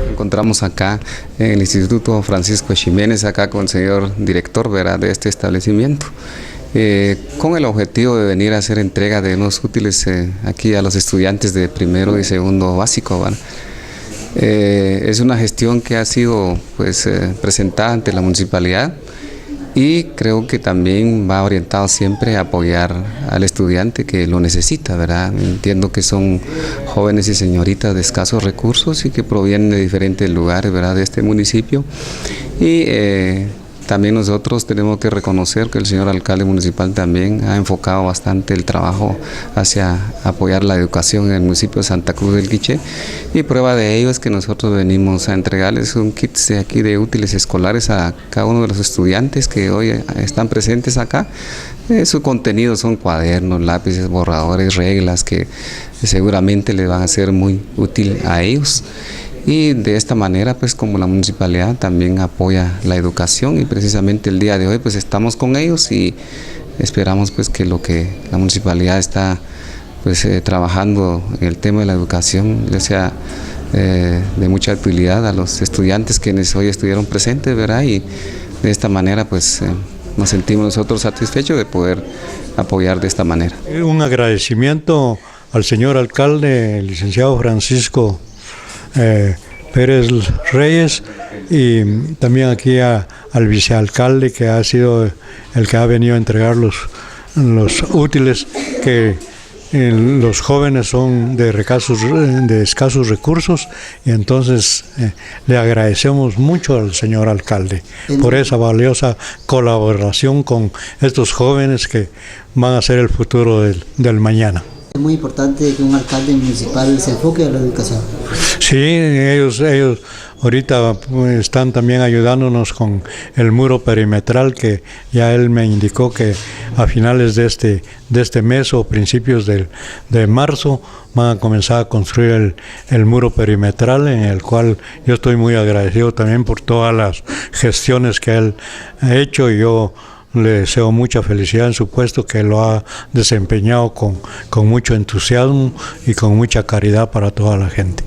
Encontramos acá en el Instituto Francisco Ximénez, acá con el señor director, ¿verdad?, de este establecimiento, con el objetivo de venir a hacer entrega de unos útiles aquí a los estudiantes de primero y segundo básico, ¿verdad? Es una gestión que ha sido pues, presentada ante la municipalidad y creo que también va orientado siempre a apoyar al estudiante que lo necesita, ¿verdad? Entiendo que son jóvenes y señoritas de escasos recursos y que provienen de diferentes lugares, ¿verdad?, de este municipio. Y también nosotros tenemos que reconocer que el señor alcalde municipal también ha enfocado bastante el trabajo hacia apoyar la educación en el municipio de Santa Cruz del Quiché, y prueba de ello es que nosotros venimos a entregarles un kit de aquí de útiles escolares a cada uno de los estudiantes que hoy están presentes acá. Su contenido son cuadernos, lápices, borradores, reglas que seguramente les van a ser muy útil a ellos. Y de esta manera, pues como la municipalidad también apoya la educación, y precisamente el día de hoy pues estamos con ellos y esperamos pues que lo que la municipalidad está pues trabajando en el tema de la educación les sea de mucha utilidad a los estudiantes quienes hoy estuvieron presentes, ¿verdad? Y de esta manera pues nos sentimos nosotros satisfechos de poder apoyar de esta manera. Un agradecimiento al señor alcalde, el licenciado Francisco Pérez Reyes, y también aquí al vicealcalde, que ha sido el que ha venido a entregar los útiles que los jóvenes son de escasos recursos, y entonces le agradecemos mucho al señor alcalde por esa valiosa colaboración con estos jóvenes que van a ser el futuro del mañana. Es muy importante que un alcalde municipal se enfoque a la educación. Sí, ellos ahorita están también ayudándonos con el muro perimetral, que ya él me indicó que a finales de este mes o principios de marzo van a comenzar a construir el muro perimetral, en el cual yo estoy muy agradecido también por todas las gestiones que él ha hecho, y yo le deseo mucha felicidad en su puesto, que lo ha desempeñado con mucho entusiasmo y con mucha caridad para toda la gente.